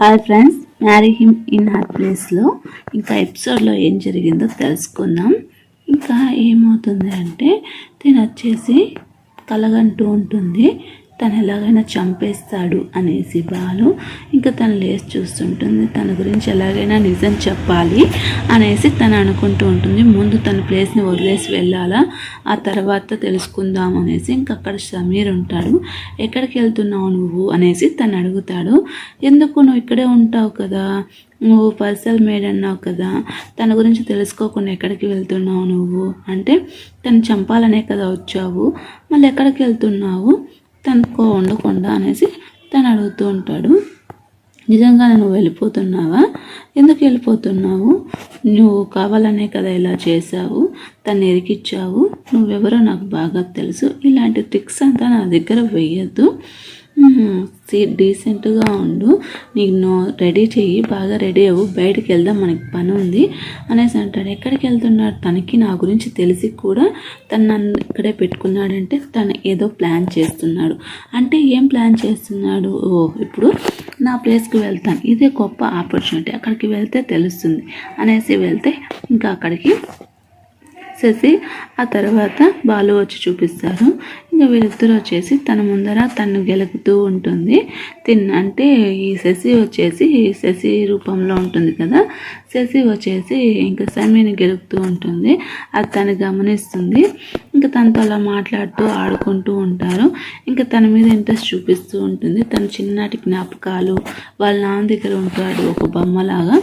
Hi friends, marry him in her ప్లేస్లో ఇంకా ఎపిసోడ్లో ఏం జరిగిందో తెలుసుకుందాం. ఇంకా ఏమవుతుంది అంటే తను వచ్చేసి కలగంటూ ఉంటుంది, తను ఎలాగైనా చంపేస్తాడు అనేసి బాలు. ఇంకా తను లేచి చూస్తుంటుంది, తన గురించి ఎలాగైనా నిజం చెప్పాలి అనేసి తను అనుకుంటూ ఉంటుంది. ముందు తన ప్లేస్ని వదిలేసి వెళ్ళాలా, ఆ తర్వాత తెలుసుకుందాం అనేసి. ఇంక అక్కడ సమీర్ ఉంటాడు. ఎక్కడికి వెళ్తున్నావు నువ్వు అనేసి తను అడుగుతాడు. ఎందుకు, నువ్వు ఇక్కడే ఉంటావు కదా, నువ్వు పర్సల్ మేడ్ అన్నావు కదా, తన గురించి తెలుసుకోకుండా ఎక్కడికి వెళ్తున్నావు నువ్వు అంటే, తను చంపాలనే కదా వచ్చావు, మళ్ళీ ఎక్కడికి వెళ్తున్నావు, తనకో ఉండకుండా అనేసి తను అడుగుతూ ఉంటాడు. నిజంగా నువ్వు వెళ్ళిపోతున్నావా, ఎందుకు వెళ్ళిపోతున్నావు, నువ్వు కావాలనే కదా ఇలా చేసావు, తను ఎరికిచ్చావు, నువ్వెవరో నాకు బాగా తెలుసు, ఇలాంటి ట్రిక్స్ అంతా నా దగ్గర వెయ్యొద్దు, డీసెంట్గా ఉండు, నీకు రెడీ చెయ్యి, బాగా రెడీ అవ్వు, బయటికి వెళ్దాం, మనకి పని ఉంది అనేసి అంటాడు. ఎక్కడికి వెళ్తున్నాడు, తనకి నా గురించి తెలిసి కూడా తను నన్ను ఇక్కడే పెట్టుకున్నాడంటే తను ఏదో ప్లాన్ చేస్తున్నాడు. అంటే ఏం ప్లాన్ చేస్తున్నాడు, ఇప్పుడు నా ప్లేస్కి వెళ్తాను, ఇదే గొప్ప ఆపర్చునిటీ, అక్కడికి వెళ్తే తెలుస్తుంది అనేసి వెళ్తే ఇంకా అక్కడికి శశి ఆ తర్వాత బాలు వచ్చి చూపిస్తారు. ఇంకా వీళ్ళిద్దరూ వచ్చేసి తన ముందర తను గెలుకుతూ ఉంటుంది. అంటే ఈ శశి వచ్చేసి శశి రూపంలో ఉంటుంది కదా, శశి వచ్చేసి ఇంకా సమీని గెలుపుతూ ఉంటుంది. అది తను గమనిస్తుంది. ఇంకా తనతో అలా మాట్లాడుతూ ఆడుకుంటూ ఉంటారు. ఇంకా తన మీద ఇంట్రెస్ట్ చూపిస్తూ ఉంటుంది. తన చిన్ననాటి జ్ఞాపకాలు, వాళ్ళ నాన్న దగ్గర ఉంటాడు ఒక బొమ్మలాగా,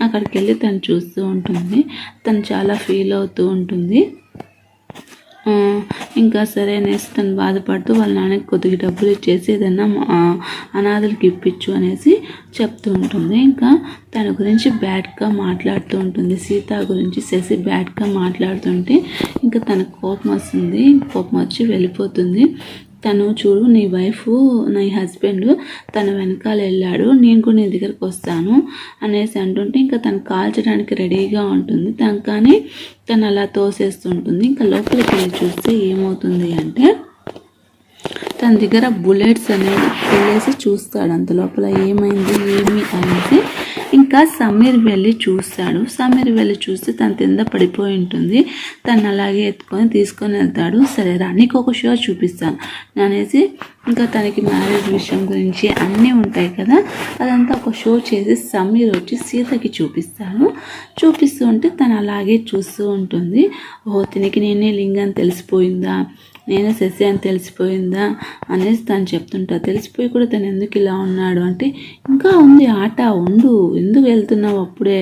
అక్కడికి వెళ్ళి తను చూస్తూ ఉంటుంది. తను చాలా ఫీల్ అవుతూ ఉంటుంది. ఇంకా సరే అనేసి తను బాధపడుతూ వాళ్ళ నాన్నకి కొద్దిగా డబ్బులు ఇచ్చేసి ఏదన్నా అనాథలకు ఇప్పించు అనేసి చెప్తూ ఉంటుంది. ఇంకా తన గురించి బ్యాడ్గా మాట్లాడుతూ ఉంటుంది. సీత గురించి శశి బ్యాడ్గా మాట్లాడుతుంటే ఇంకా తన కోపం వస్తుంది. కోపం వచ్చి వెళ్ళిపోతుంది. తను చూడు, నీ వైఫ్, నీ హస్బెండ్ తన వెనకాల వెళ్ళాడు, నేను కూడా నీ దగ్గరికి వస్తాను అనేసి అంటుంటే ఇంకా తను కాల్చడానికి రెడీగా ఉంటుంది. కానీ తను అలా తోసేస్తుంటుంది. ఇంకా లోపలికి వెళ్ళి చూస్తే ఏమవుతుంది అంటే తన దగ్గర బుల్లెట్స్ అనేవి వెళ్ళేసి చూస్తాడు. అంత లోపల ఏమైంది ఏమి అనేసి ఇంకా సమీర్ వెళ్ళి చూస్తాడు. సమీర్ వెళ్ళి చూస్తే తను కింద పడిపోయి ఉంటుంది. తను అలాగే తీసుకొని వెళ్తాడు. సరేరా, నీకు ఒక షో చూపిస్తాను అనేసి ఇంకా తనకి మ్యారేజ్ విషయం గురించి అన్నీ ఉంటాయి కదా, అదంతా ఒక షో చేసి సమీర్ వచ్చి సీతకి చూపిస్తూ ఉంటే తను అలాగే చూస్తూ ఉంటుంది. తినికి నేనే లింగం తెలిసిపోయిందా, నేనే శశి అని తెలిసిపోయిందా అనేసి తను చెప్తుంటా. తెలిసిపోయి కూడా తను ఎందుకు ఇలా ఉన్నాడు అంటే, ఇంకా ఉంది ఆట, ఉండు, ఎందుకు వెళ్తున్నావు అప్పుడే,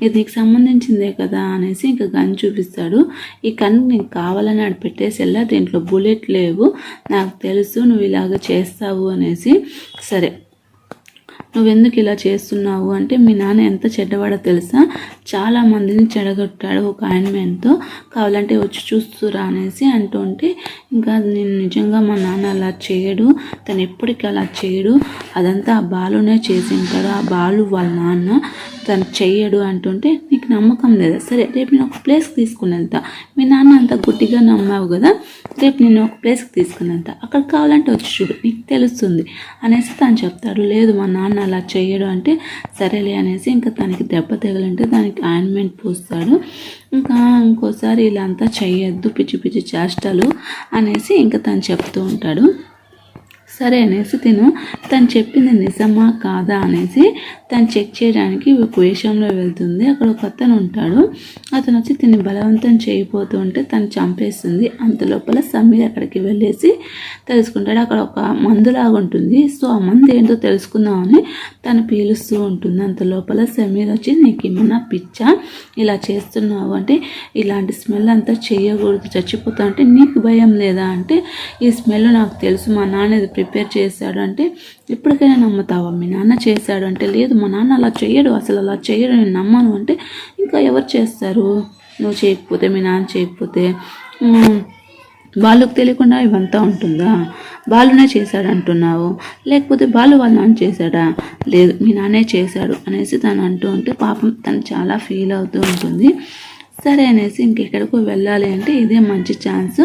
ఇది నీకు సంబంధించిందే కదా అనేసి ఇంకా గన్ చూపిస్తాడు. ఈ కన్ను నీకు కావాలని ఆడ పెట్టేసి వెళ్ళా, దీంట్లో బుల్లెట్ లేవు, నాకు తెలుసు నువ్వు ఇలాగ చేస్తావు అనేసి. సరే, నువ్వెందుకు ఇలా చేస్తున్నావు అంటే, మీ నాన్న ఎంత చెడ్డవాడో తెలుసా, చాలా మందిని చెడగొట్టాడు ఒక ఆయింట్మెంట్తో, కావాలంటే వచ్చి చూస్తురా అనేసి అంటుంటే ఇంకా నేను నిజంగా మా నాన్న అలా చేయడు, తను ఎప్పటికీ అలా చేయడు, అదంతా ఆ బాలునే చేసి ఉంటాడు, ఆ బాలు వాళ్ళ నాన్న, తను చెయ్యడు అంటుంటే నీకు నమ్మకం లేదా, సరే రేపు నేను ఒక ప్లేస్కి తీసుకుని వెళ్తా, మీ నాన్న అంత గుడ్డిగా నమ్మావు కదా, రేపు నేను ఒక ప్లేస్కి తీసుకుని వెళ్తా, అక్కడ కావాలంటే వచ్చి చూడు, నీకు తెలుస్తుంది అనేసి తను చెప్తాడు. లేదు మా నాన్న అలా చెయ్యడు అంటే సరేలే అనేసి ఇంకా తనకి దెబ్బ తగలంటే దానికి ఆయింట్మెంట్ పూస్తాడు. ఇంకా ఇంకోసారి ఇలా అంతా చెయ్యొద్దు, పిచ్చి పిచ్చి చేష్టలు అనేసి ఇంకా తను చెప్తూ ఉంటాడు. సరే అనేసి తను చెప్పింది నిజమా కాదా అనేసి తను చెక్ చేయడానికి ఒక విషయంలో వెళ్తుంది. అక్కడ ఒక అతను ఉంటాడు. అతను వచ్చి తిని బలవంతం చేయబోతూ ఉంటే తను చంపేస్తుంది. అంత లోపల సమీర్ అక్కడికి వెళ్ళేసి తెలుసుకుంటాడు. అక్కడ ఒక మందులాగా ఉంటుంది. సో ఆ మందు ఏంటో తెలుసుకుందామని తను పీలుస్తూ ఉంటుంది. అంత లోపల సమీర్ వచ్చి నీకు ఏమన్నా పిచ్చా, ఇలా చేస్తున్నావు అంటే, ఇలాంటి స్మెల్ అంతా చేయకూడదు, చచ్చిపోతా అంటే నీకు భయం లేదా అంటే, ఈ స్మెల్ నాకు తెలుసు, మా నాన్న ఇది ప్రిపేర్ చేశాడు అంటే, ఇప్పటికైనా నమ్ముతావా, మీ నాన్న చేశాడు అంటే, లేదు మా నాన్న అలా చేయడు, అసలు అలా చేయడు, నేను నమ్మను అంటే, ఇంకా ఎవరు చేస్తారు, నువ్వు చేయకపోతే, మీ నాన్న చేయకపోతే, బాలుకు తెలియకుండా ఇవంతా ఉంటుందా, బాలునే చేశాడు అంటున్నావు, లేకపోతే బాలు వాళ్ళ నాన్న చేశాడా, లేదు మీ నాన్నే చేశాడు అనేసి తను అంటూ ఉంటే పాపం తను చాలా ఫీల్ అవుతూ ఉంటుంది. సరే అనేసి ఇంకెక్కడికో వెళ్ళాలి అంటే ఇదే మంచి ఛాన్స్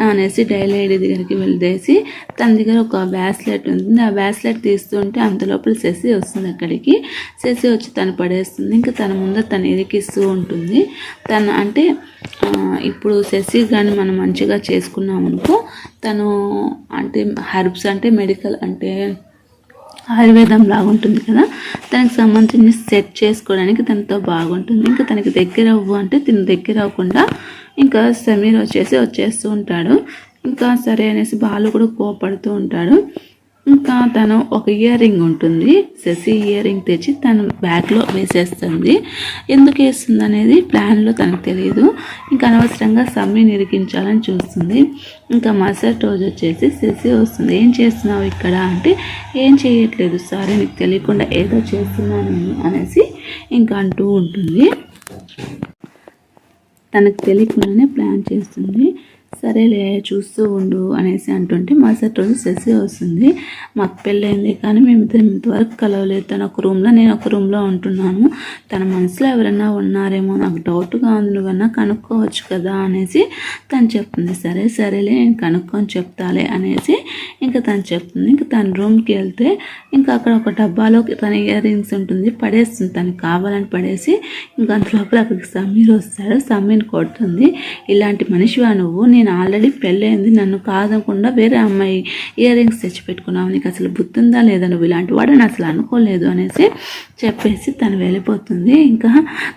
అనేసి డైలీ ఐడి దగ్గరికి వెళ్ళేసి తన దగ్గర ఒక బ్రాస్లెట్ ఉంటుంది. ఆ బ్రాస్లెట్ తీస్తుంటే అంతలోపల శశి వస్తుంది. అక్కడికి శశి వచ్చి తను పడేస్తుంది. ఇంకా తన ముందర తను ఇరికిస్తూ ఉంటుంది. తను అంటే ఇప్పుడు శశి కానీ మనం మంచిగా చేసుకున్నాం అనుకో, తను అంటే హెర్బ్స్ అంటే మెడికల్ అంటే ఆయుర్వేదం లాగా ఉంటుంది కదా, తనకి సంబంధించి సెట్ చేసుకోవడానికి తనతో బాగుంటుంది. ఇంకా తనకి దగ్గర అవ్వు అంటే తిని దగ్గర అవ్వకుండా ఇంకా సమీర్ వచ్చేస్తూ ఉంటాడు. ఇంకా సరే అనేసి బాలు కూడా కోపడుతూ ఉంటాడు. ఇంకా తను ఒక ఇయర్ రింగ్ ఉంటుంది, శశి ఇయర్ రింగ్ తెచ్చి తను బ్యాగ్లో వేసేస్తుంది. ఎందుకు వేస్తుంది అనేది ప్లాన్లో తనకు తెలియదు. ఇంకా అనవసరంగా సమ్మిని ఇరికించాలని చూస్తుంది. ఇంకా మరుసటి రోజు వచ్చేసి శశి వస్తుంది. ఏం చేస్తున్నావు ఇక్కడ అంటే, ఏం చేయట్లేదు సారీ, నీకు తెలియకుండా ఏదో చేస్తున్నాను అనేసి ఇంకా అంటూ ఉంటుంది. తనకు తెలియకుండానే ప్లాన్ చేస్తుంది. సరేలే చూస్తూ ఉండు అనేసి అంటుంటే మరుసటి రోజు శశి వస్తుంది. మాకు పెళ్ళైంది కానీ మేమిద్దరం ఇంతవరకు కలవలేదు. తను ఒక రూమ్లో నేను ఒక రూమ్లో ఉంటున్నాను. తన మనసులో ఎవరైనా ఉన్నారేమో నాకు డౌట్గా ఉంది, నువ్వన్నా కనుక్కోవచ్చు కదా అనేసి తను చెప్తుంది. సరేలే నేను కనుక్కొని చెప్తాలే అనేసి ఇంకా తను చెప్తుంది. ఇంకా తన రూమ్కి వెళ్తే ఇంకా అక్కడ ఒక డబ్బాలో తన ఇయర్ రింగ్స్ ఉంటుంది, పడేస్తుంది. తనకి కావాలని పడేసి ఇంకా అంతలోపల అక్కడికి సమీర్ వస్తాడు. సమీర్ కొడుతుంది, ఇలాంటి మనిషివా నువ్వు, నేను ఆల్రెడీ పెళ్ళైంది, నన్ను కాదనకుండా వేరే అమ్మాయి ఇయర్ రింగ్స్ తెచ్చిపెట్టుకున్నావు, నీకు అసలు బుద్ధిందా లేదా, నువ్వు ఇలాంటి వాడని అసలు అనుకోలేదు అనేసి చెప్పేసి తను వెళ్ళిపోతుంది. ఇంకా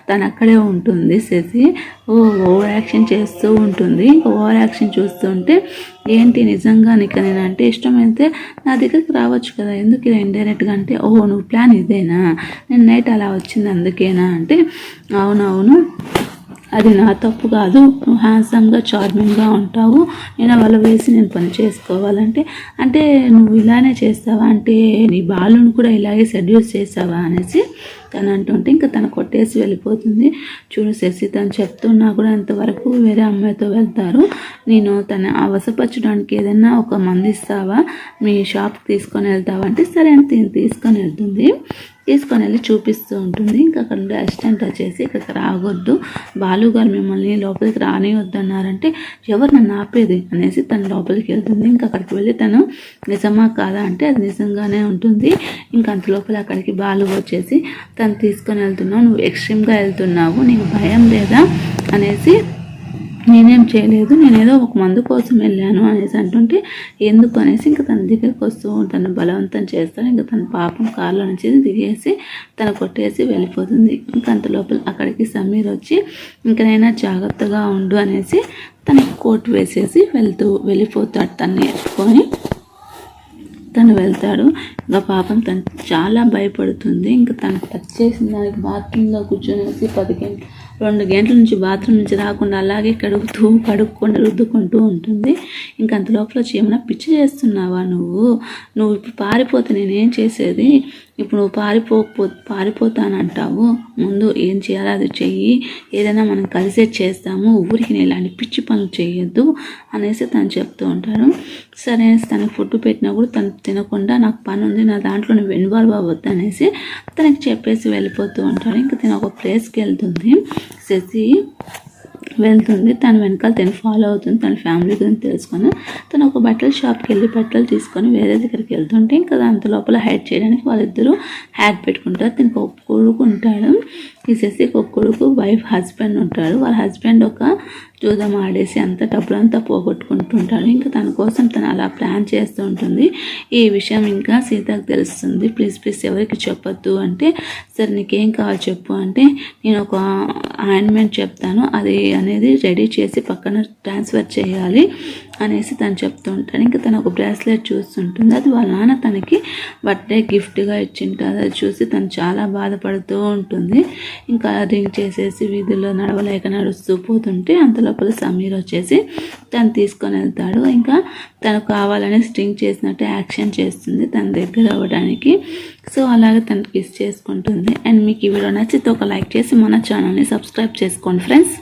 తను అక్కడే ఉంటుంది. శశి ఓవర్ యాక్షన్ చేస్తూ ఉంటుంది. ఇంకా ఓవర్ యాక్షన్ చూస్తుంటే ఏంటి నిజంగా నీకు నేనంటే ఇష్టమైతే నా దగ్గరికి రావచ్చు కదా, ఎందుకు ఇలా ఇండైరెక్ట్గా అంటే, నువ్వు ప్లాన్ ఇదేనా, నేను నైట్ అలా వచ్చింది అందుకేనా అంటే, అవునవును అది నా తప్పు కాదు, నువ్వు హ్యాండ్సమ్గా చార్మింగ్గా ఉంటావు, నేను వాళ్ళ వేసి నేను పని చేసుకోవాలంటే అంటే నువ్వు ఇలానే చేస్తావా అంటే నీ బాలుని కూడా ఇలాగే సెడ్యూస్ చేస్తావా అనేసి తను అంటుంటే ఇంకా తను కొట్టేసి వెళ్ళిపోతుంది. చూడు శశి, తను చెప్తున్నా కూడా ఇంతవరకు వేరే అమ్మాయితో వెళ్తారు, నేను తను అవసపరచడానికి ఏదైనా ఒక మంది ఇస్తావా, మీ షాప్కి తీసుకొని వెళ్తావా అంటే సరే అని తీసుకొని వెళ్తుంది. తీసుకొని వెళ్ళి చూపిస్తూ ఉంటుంది. ఇంకా అక్కడ ఉండే అసిస్టెంట్ వచ్చేసి ఇక్కడికి రావద్దు, బాలు గారు మిమ్మల్ని లోపలికి రానివద్దు అన్నారంటే ఎవరు నన్ను ఆపేది అనేసి తను లోపలికి వెళ్తుంది. ఇంకా అక్కడికి వెళ్ళి తను నిజమా కాదా అంటే అది నిజంగానే ఉంటుంది. ఇంకా అంత లోపల అక్కడికి బాలు వచ్చేసి తను తీసుకొని వెళ్తున్నావు, నువ్వు ఎక్స్ట్రీమ్గా వెళ్తున్నావు, నీకు భయం లేదా అనేసి, నేనేం చేయలేదు, నేనేదో ఒక మందు కోసం వెళ్ళాను అనేసి అంటుంటే ఎందుకు అనేసి ఇంకా తన దగ్గరికి వస్తూ తను బలవంతం చేస్తాను. ఇంకా తన పాపం కారులో నుంచి దిగేసి తను కొట్టేసి వెళ్ళిపోతుంది. ఇంకా అంత లోపల అక్కడికి సమీర్ వచ్చి ఇంకనైనా జాగ్రత్తగా ఉండు అనేసి తనకి కోట్ వేసేసి వెళ్ళిపోతాడు. తన్ని ఎత్తుకొని తను వెళ్తాడు. ఇంకా పాపం తను చాలా భయపడుతుంది. ఇంకా తను టచ్ చేసిన దానికి బాత్రూంలో కూర్చొనేసి 2 గంటల నుంచి బాత్రూమ్ నుంచి రాకుండా అలాగే కడుక్కొని రుద్దుకుంటూ ఉంటుంది. ఇంకా అంత లోపల వచ్చి ఏమైనా పిచ్చి చేస్తున్నావా నువ్వు ఇప్పుడు పారిపోతే నేనేం చేసేది, ఇప్పుడు నువ్వు పారిపోతానంటావు, ముందు ఏం చేయాలో అది చెయ్యి, ఏదైనా మనం కలిసే చేస్తాము, ఊరికి నేను ఇలాంటి పిచ్చి పనులు చేయొద్దు అనేసి తను చెప్తూ ఉంటాడు. సరే తనకు ఫుడ్ పెట్టినా కూడా తను తినకుండా నాకు పని ఉంది, నా దాంట్లో నువ్వు ఇన్వాల్వ్ అవ్వద్దు అనేసి తనకి చెప్పేసి వెళ్ళిపోతూ ఉంటాడు. ఇంకా తను ఒక ప్లేస్కి వెళ్తుంది. శశి వెళ్తుంది, తన వెనకాల తను ఫాలో అవుతుంది. తన ఫ్యామిలీ గురించి తెలుసుకొని తను ఒక బట్టల షాప్కి వెళ్ళి బట్టలు తీసుకొని వేరే దగ్గరికి వెళ్తుంటే ఇంకా అంత లోపల హైడ్ చేయడానికి వాళ్ళిద్దరూ హ్యాడ్ పెట్టుకుంటారు. తనకు ఒక కొడుకు ఉంటాడు. ఈ శశికి ఒక కొడుకు, వైఫ్, హస్బెండ్ ఉంటాడు. వాళ్ళ హస్బెండ్ ఒక జూదం ఆడేసి డబ్బులంతా పోగొట్టుకుంటుంటాడు. ఇంకా తన కోసం తను అలా ప్లాన్ చేస్తూ ఉంటుంది. ఈ విషయం ఇంకా సీతకు తెలుస్తుంది. ప్లీజ్ ఎవరికి చెప్పొద్దు అంటే సరే నీకేం కావాలి చెప్పు అంటే నేను ఒక ఆయింట్మెంట్ చెప్తాను, అది అనేది రెడీ చేసి పక్కన ట్రాన్స్ఫర్ చేయాలి అనేసి తను చెప్తూ ఉంటాడు. ఇంకా తను ఒక బ్రాస్లెట్ చూస్తుంటుంది. అది వాళ్ళ నాన్న తనకి బర్త్డే గిఫ్ట్గా ఇచ్చింటారు. అది చూసి తను చాలా బాధపడుతూ ఉంటుంది. ఇంకా రింగ్ చేసేసి వీధుల్లో నడవలేక నడుస్తూ పోతుంటే అంత లోపల సమీర్ వచ్చేసి తను తీసుకొని వెళ్తాడు. ఇంకా తను కావాలని స్ట్రింగ్ చేసినట్టు యాక్షన్ చేస్తుంది తన దగ్గర అవ్వడానికి. సో అలాగే తను కిస్ చేసుకుంటుంది. అండ్ మీకు ఈ వీడియో నచ్చితే ఒక లైక్ చేసి మన ఛానల్ని సబ్స్క్రైబ్ చేసుకోండి ఫ్రెండ్స్.